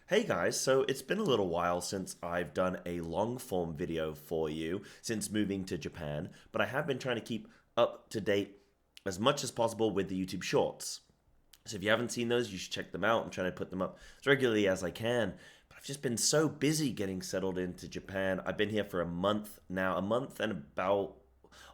Hey guys, so it's been a little while since I've done a long form video for you since moving to Japan, but I have been trying to keep up to date as much as possible with the YouTube Shorts. So if you haven't seen those, you should check them out. I'm trying to put them up as regularly as I can, but I've just been so busy getting settled into Japan. I've been here for a month now, a month and about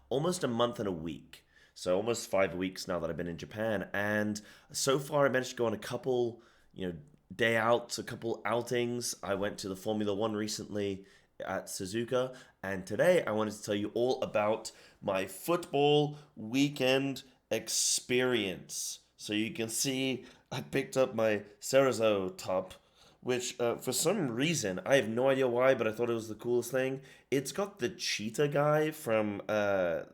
almost a month and a week. So almost 5 weeks now that I've been in Japan, and so far I managed to go on a couple, you know, day outs, a couple outings. I went to the Formula One recently at Suzuka, and today I wanted to tell you all about my football weekend experience. So you can see I picked up my Cerezo top, which for some reason, I have no idea why, but I thought it was the coolest thing. It's got the cheetah guy from the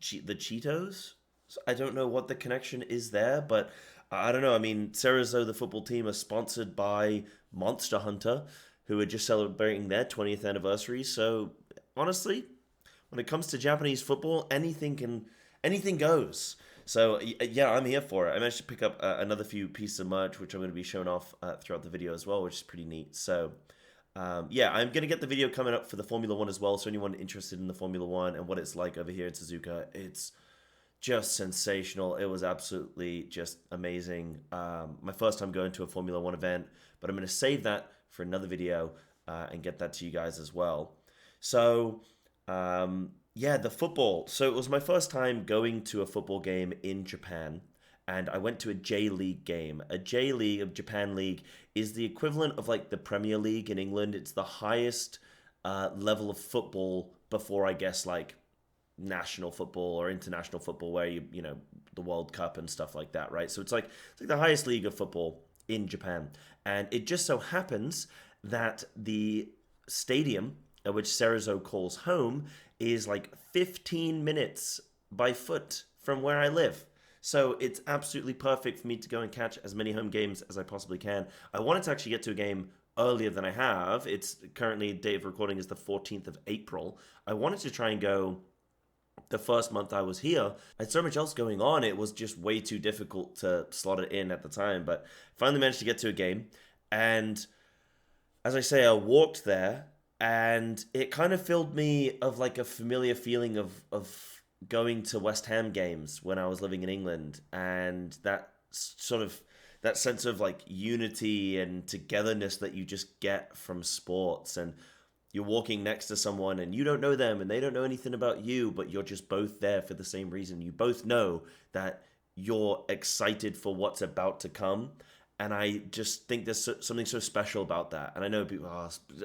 Cheetos. So I don't know what the connection is there, but I don't know. I mean, Cerezo, the football team, are sponsored by Monster Hunter, who are just celebrating their 20th anniversary. So honestly, when it comes to Japanese football, anything goes. So yeah, I'm here for it. I managed to pick up another few pieces of merch, which I'm going to be showing off throughout the video as well, which is pretty neat. So yeah, I'm going to get the video coming up for the Formula One as well. So anyone interested in the Formula One and what it's like over here in Suzuka, it's just sensational. It was absolutely just amazing. My first time going to a Formula One event, but I'm going to save that for another video and get that to you guys as well. So, yeah, the football. So it was my first time going to a football game in Japan, and I went to a J League game. A J League of Japan League is the equivalent of like the Premier League in England. It's the highest level of football before, I guess, like national football or international football, where you know the World Cup and stuff like that, right? So it's like the highest league of football in Japan, and it just so happens that the stadium at which Cerezo calls home is like 15 minutes by foot from where I live. So it's absolutely perfect for me to go and catch as many home games as I possibly can. I wanted to actually get to a game earlier than I have. It's currently, date of recording is the 14th of April. I wanted to try and go the first month I was here. I had so much else going on, it was just way too difficult to slot it in at the time. But finally managed to get to a game. And as I say, I walked there and it kind of filled me of like a familiar feeling of going to West Ham games when I was living in England. And that sort of that sense of like unity and togetherness that you just get from sports. And you're walking next to someone and you don't know them and they don't know anything about you, but you're just both there for the same reason. You both know that you're excited for what's about to come. And I just think there's something so special about that. And I know people,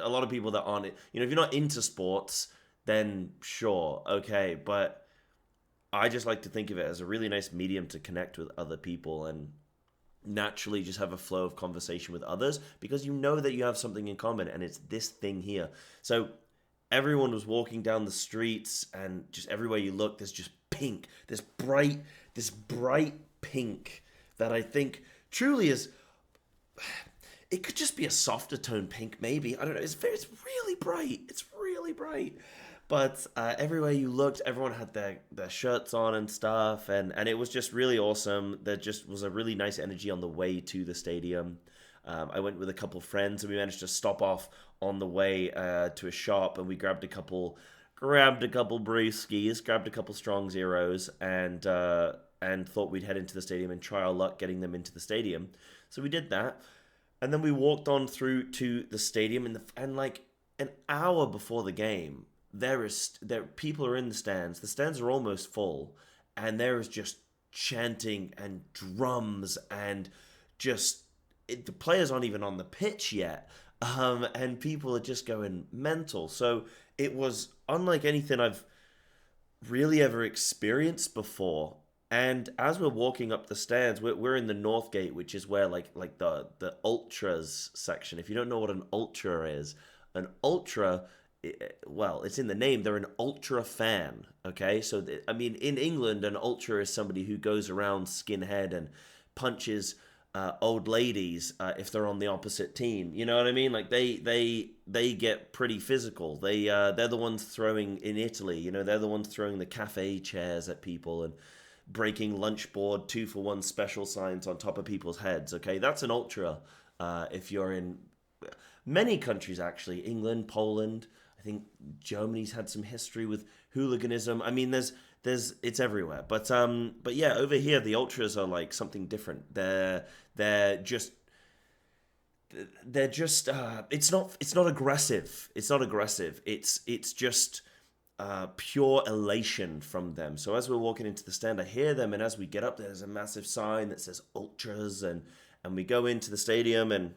a lot of people that aren't, if you're not into sports, then sure, okay. But I just like to think of it as a really nice medium to connect with other people and naturally just have a flow of conversation with others because you know that you have something in common, and it's this thing here. So everyone was walking down the streets, and just everywhere you look there's just pink, this bright pink that I think truly is, it could just be a softer tone pink, maybe. I don't know. It's really bright. It's really bright. But everywhere you looked, everyone had their shirts on and stuff, and it was just really awesome. There just was a really nice energy on the way to the stadium. I went with a couple of friends, and we managed to stop off on the way to a shop, and we grabbed a couple brewskis, grabbed a couple strong zeros, and thought we'd head into the stadium and try our luck getting them into the stadium. So we did that, and then we walked on through to the stadium, and like an hour before the game, there people are in the stands. The stands are almost full, and there is just chanting and drums and just the players aren't even on the pitch yet, and people are just going mental. So it was unlike anything I've really ever experienced before. And as we're walking up the stairs, we're in the North Gate, which is where like the ultras section. If you don't know what an ultra is, an ultra, well, it's in the name. They're an ultra fan. Okay, so I mean, in England, an ultra is somebody who goes around skinhead and punches old ladies if they're on the opposite team. You know what I mean? Like they get pretty physical. They're the ones throwing in Italy. You know, they're the ones throwing the cafe chairs at people and breaking lunchboard 2-for-1 special signs on top of people's heads. Okay, that's an ultra. If you're in many countries actually, England, Poland. I think Germany's had some history with hooliganism. I mean, there's it's everywhere. But yeah, over here the ultras are like something different. They're just it's not aggressive. It's not aggressive. It's just pure elation from them. So as we're walking into the stand, I hear them, and as we get up there's a massive sign that says ultras, and we go into the stadium. And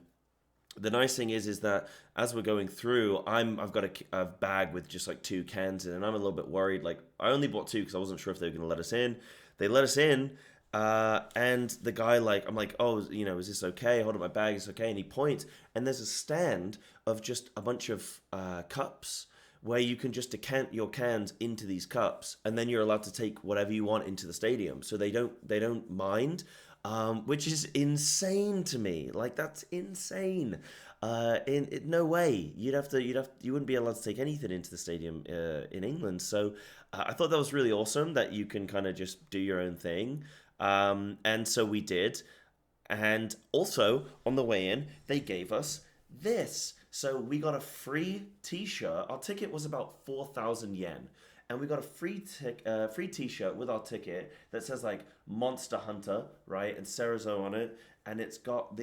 the nice thing is that as we're going through, I've got a bag with just like 2 cans in, and I'm a little bit worried. Like, I only bought 2 because I wasn't sure if they were going to let us in. They let us in, and the guy, like, I'm like, oh, is this okay? Hold up my bag, it's okay. And he points, and there's a stand of just a bunch of cups where you can just decant your cans into these cups, and then you're allowed to take whatever you want into the stadium. So they don't mind, which is insane to me. Like, that's insane. In no way you wouldn't be allowed to take anything into the stadium in England. So I thought that was really awesome that you can kind of just do your own thing. And so we did. And also on the way in, they gave us this. So we got a free T-shirt. Our ticket was about 4,000 yen, and we got a free T-shirt with our ticket that says like Monster Hunter, right, and Cerezo on it, and it's got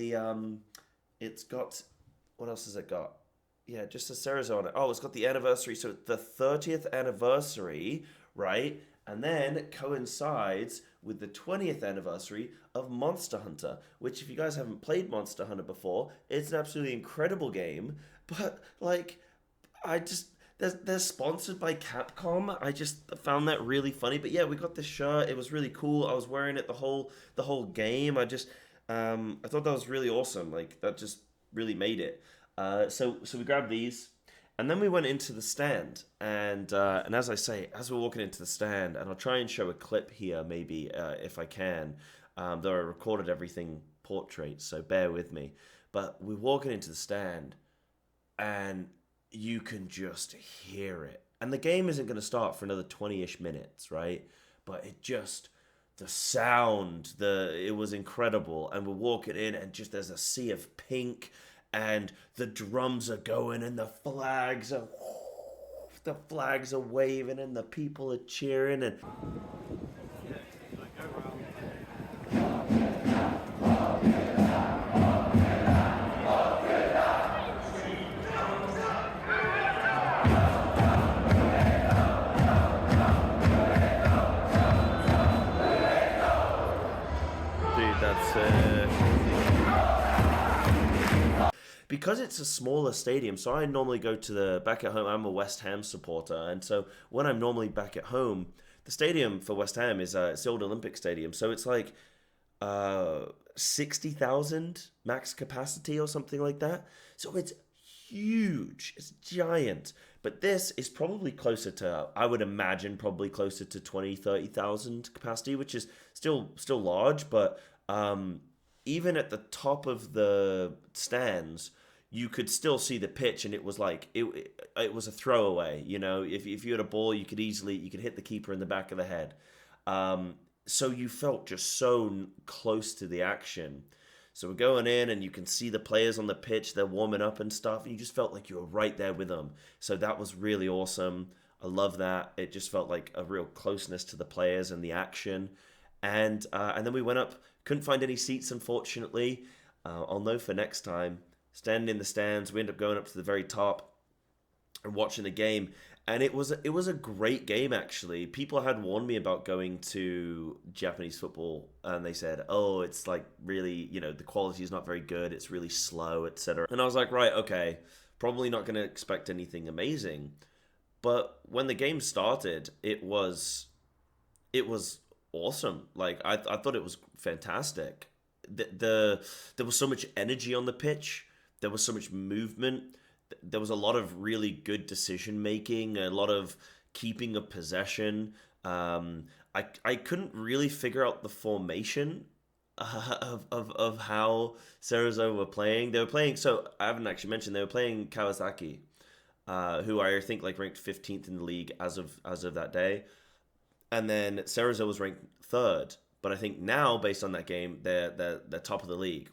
what else has it got? Yeah, just a Cerezo on it. Oh, it's got the anniversary, so the 30th anniversary, right? And then it coincides with the 20th anniversary of Monster Hunter, which, if you guys haven't played Monster Hunter before, it's an absolutely incredible game. But like, they're sponsored by Capcom. I just found that really funny. But yeah, we got this shirt. It was really cool. I was wearing it the whole game. I thought that was really awesome. Like, that just really made it. So we grabbed these. And then we went into the stand, and as I say, as we're walking into the stand, and I'll try and show a clip here, maybe, if I can, though I recorded everything portrait, so bear with me. But we're walking into the stand, and you can just hear it. And the game isn't going to start for another 20-ish minutes, right? But the sound, it was incredible. And we're walking in, and just there's a sea of pink, and the drums are going, and the flags are waving, and the people are cheering, and dude, because it's a smaller stadium. So I normally go to the back at home. I'm a West Ham supporter, and so when I'm normally back at home, the stadium for West Ham is it's the old Olympic Stadium. So it's like 60,000 max capacity or something like that. So it's huge. It's giant. But this is probably closer to, I would imagine, probably closer to 20, 30,000 capacity, which is still large. But even at the top of the stands, you could still see the pitch, and it was like it was a throwaway. If you had a ball, you could hit the keeper in the back of the head. So you felt just so close to the action. So we're going in, and you can see the players on the pitch. They're warming up and stuff, and you just felt like you were right there with them. So that was really awesome. I love that. It just felt like a real closeness to the players and the action. And then we went up. Couldn't find any seats, unfortunately. I'll know for next time. Standing in the stands, we ended up going up to the very top and watching the game. And it was a great game, actually. People had warned me about going to Japanese football, and they said, oh, it's like really, the quality is not very good. It's really slow, etc. And I was like, right, okay, probably not going to expect anything amazing. But when the game started, it was awesome. Like, I thought it was fantastic. There was so much energy on the pitch. There was so much movement. There was a lot of really good decision making, a lot of keeping of possession. I couldn't really figure out the formation of how Cerezo were playing. They were playing, so I haven't actually mentioned, they were playing Kawasaki, who I think like ranked 15th in the league as of that day. And then Cerezo was ranked 3rd, but I think now, based on that game, they're top of the league.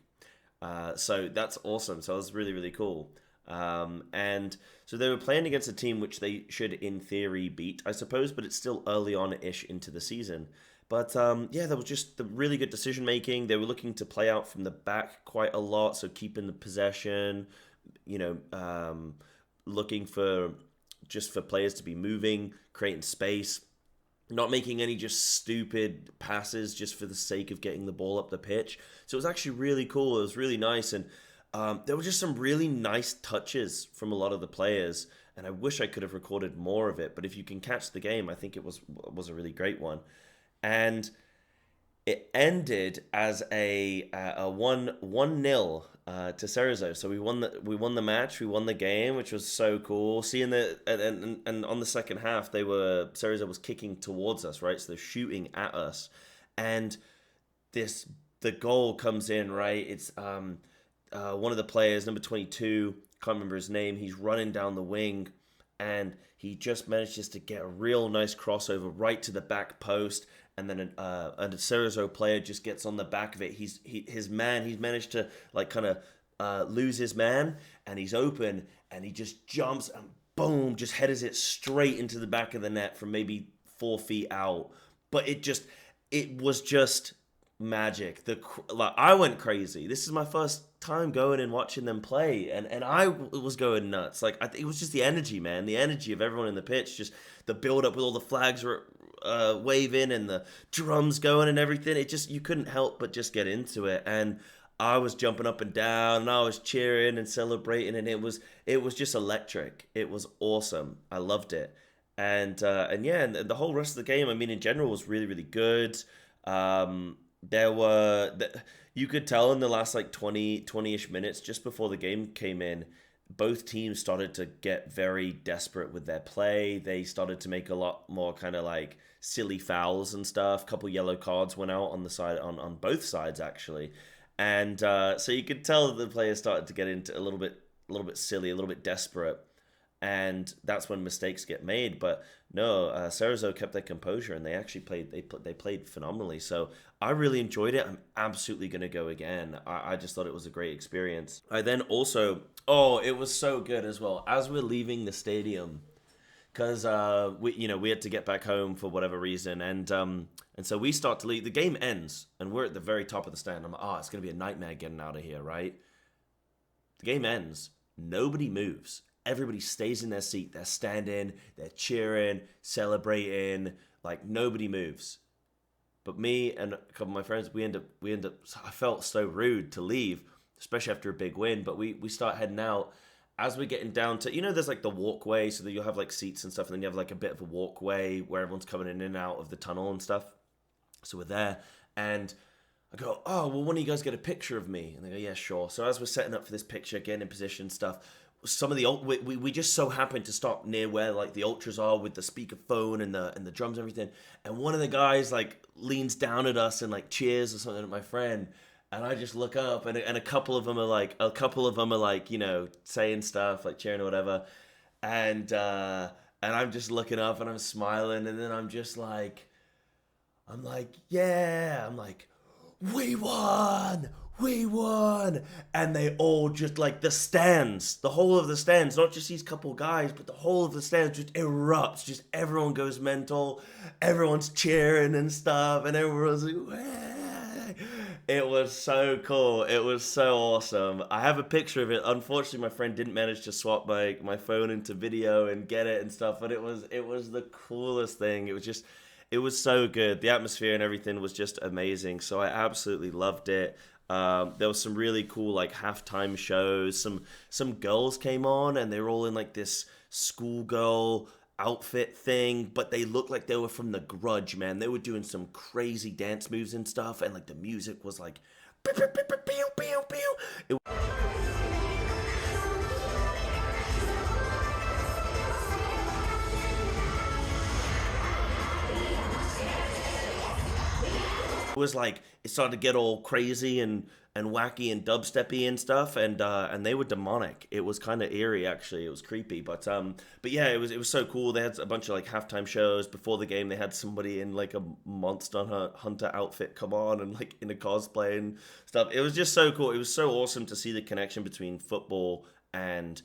So that's awesome. So that was really, really cool. And so they were playing against a team which they should, in theory, beat, I suppose, but it's still early on-ish into the season. But yeah, there was just the really good decision making. They were looking to play out from the back quite a lot, so keeping the possession, you know, looking for just for players to be moving, creating space, not making any just stupid passes just for the sake of getting the ball up the pitch. So it was actually really cool. It was really nice, and there were just some really nice touches from a lot of the players. And I wish I could have recorded more of it. But if you can catch the game, I think it was a really great one. And it ended as a one nil to Cerezo. So we won the match, we won the game, which was so cool. Seeing the and on the second half, Cerezo was kicking towards us, right? So they're shooting at us, and the goal comes in, right? It's one of the players, number 22, can't remember his name. He's running down the wing, and he just manages to get a real nice crossover right to the back post, and then a Cerezo player just gets on the back of it. He's managed to like kind of lose his man, and he's open, and he just jumps and boom, just headers it straight into the back of the net from maybe 4 feet out. But it was just magic. I went crazy. This is my first time going and watching them play, and I was going nuts. Like it was just the energy, man. The energy of everyone in the pitch, just the build up with all the flags waving and the drums going and everything. It just, you couldn't help but just get into it, and I was jumping up and down, and I was cheering and celebrating, and it was just electric. It was awesome. I loved it, and yeah, and the whole rest of the game, I mean, in general, was really, really good. You could tell in the last like 20-ish minutes just before the game came in, both teams started to get very desperate with their play. They started to make a lot more kind of like silly fouls and stuff. A couple yellow cards went out on the side on both sides actually, and so you could tell that the players started to get into a little bit silly, a little bit desperate, and that's when mistakes get made. But no, Cerezo kept their composure, and they actually played phenomenally. So I really enjoyed it. I'm absolutely gonna go again. I just thought it was a great experience. I then also, oh, it was so good as well. As we're leaving the stadium, because we had to get back home for whatever reason, and so we start to leave. The game ends, and we're at the very top of the stand. I'm like, oh, it's gonna be a nightmare getting out of here, right? The game ends. Nobody moves. Everybody stays in their seat. They're standing, they're cheering, celebrating. Like nobody moves. But me and a couple of my friends, we end up. I felt so rude to leave, especially after a big win. But we start heading out. As we're getting down to, there's like the walkway, so that you'll have like seats and stuff, and then you have like a bit of a walkway where everyone's coming in and out of the tunnel and stuff. So we're there, and I go, oh, well, one of you guys get a picture of me? And they go, yeah, sure. So as we're setting up for this picture, getting in position stuff, some of the we just so happened to stop near where like the ultras are with the speakerphone and the drums and everything. And one of the guys like leans down at us and like cheers or something at my friend. And I just look up, and a couple of them are like, saying stuff, like cheering or whatever. And I'm just looking up and I'm smiling, and then yeah, we won! We won! And they all just like the whole of the stands, not just these couple guys, but the whole of the stands just erupts. Just everyone goes mental. Everyone's cheering and stuff, and everyone's like, "Wah!" It was so cool. It was so awesome. I have a picture of it. Unfortunately, my friend didn't manage to swap my phone into video and get it and stuff, but it was the coolest thing. It was so good. The atmosphere and everything was just amazing. So I absolutely loved it. There was some really cool like halftime shows. Some girls came on, and they were all in like this schoolgirl outfit thing, but they looked like they were from The Grudge, man. They were doing some crazy dance moves and stuff, and like the music was like it was like, it started to get all crazy and wacky and dubsteppy and stuff, and they were demonic. It was kind of eerie, actually. It was creepy, but yeah, it was so cool. They had a bunch of like halftime shows before the game. They had somebody in like a Monster Hunter outfit come on, and like in a cosplay and stuff. It was just so cool. It was so awesome to see the connection between football and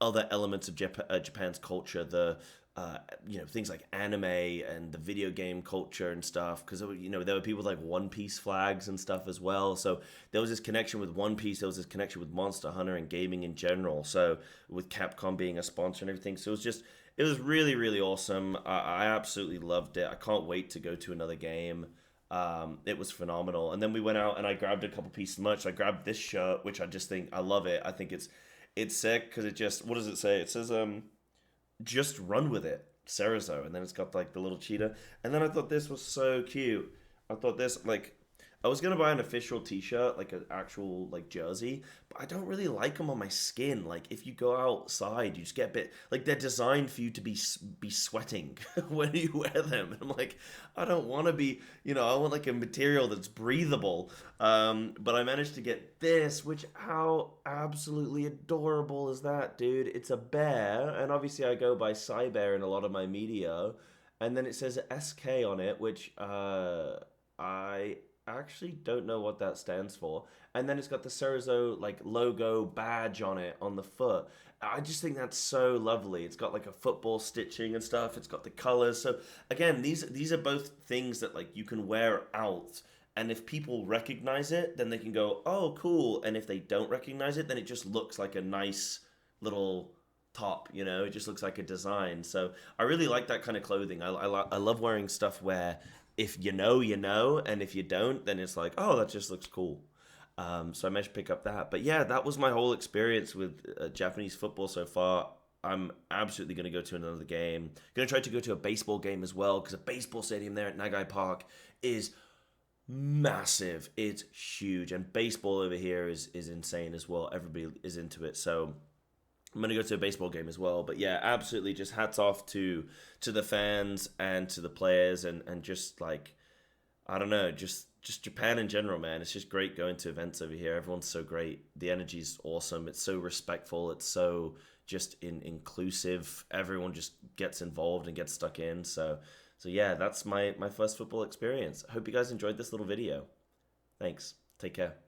other elements of Japan's culture, things like anime and the video game culture and stuff. Because there were people with like One Piece flags and stuff as well. So there was this connection with One Piece. There was this connection with Monster Hunter and gaming in general. So with Capcom being a sponsor and everything, so it was really really awesome. I absolutely loved it. I can't wait to go to another game. It was phenomenal. And then we went out and I grabbed a couple pieces of merch. I grabbed this shirt, which I just think I love it. I think it's sick because it just, what does it say? It says just run with it, Cerezo, and then it's got like the little cheetah. And then I thought this was so cute. I thought this like I was gonna buy an official T-shirt, like an actual like jersey, but I don't really like them on my skin. Like if you go outside, you just get a bit like they're designed for you to be sweating when you wear them. And I'm like, I don't want to be, I want like a material that's breathable. But I managed to get this, which how absolutely adorable is that, dude? It's a bear, and obviously I go by Cybear in a lot of my media, and then it says SK on it, which I actually don't know what that stands for. And then it's got the Cerezo like logo badge on it on the foot. I just think that's so lovely. It's got like a football stitching and stuff. It's got the colors. So again, these are both things that like you can wear out. And if people recognize it, then they can go, "Oh, cool." And if they don't recognize it, then it just looks like a nice little top, it just looks like a design. So I really like that kind of clothing. I love wearing stuff where if you know, you know, and if you don't, then it's like, oh, that just looks cool. So I managed to pick up that. But yeah, that was my whole experience with Japanese football so far. I'm absolutely going to go to another game. Going to try to go to a baseball game as well, because a baseball stadium there at Nagai Park is massive. It's huge. And baseball over here is insane as well. Everybody is into it. So I'm gonna go to a baseball game as well. But yeah, absolutely, just hats off to the fans and to the players, and just like, I don't know, just Japan in general, man. It's just great going to events over here. Everyone's so great. The energy's awesome. It's so respectful. It's so just inclusive. Everyone just gets involved and gets stuck in. So yeah, that's my first football experience. I hope you guys enjoyed this little video. Thanks. Take care.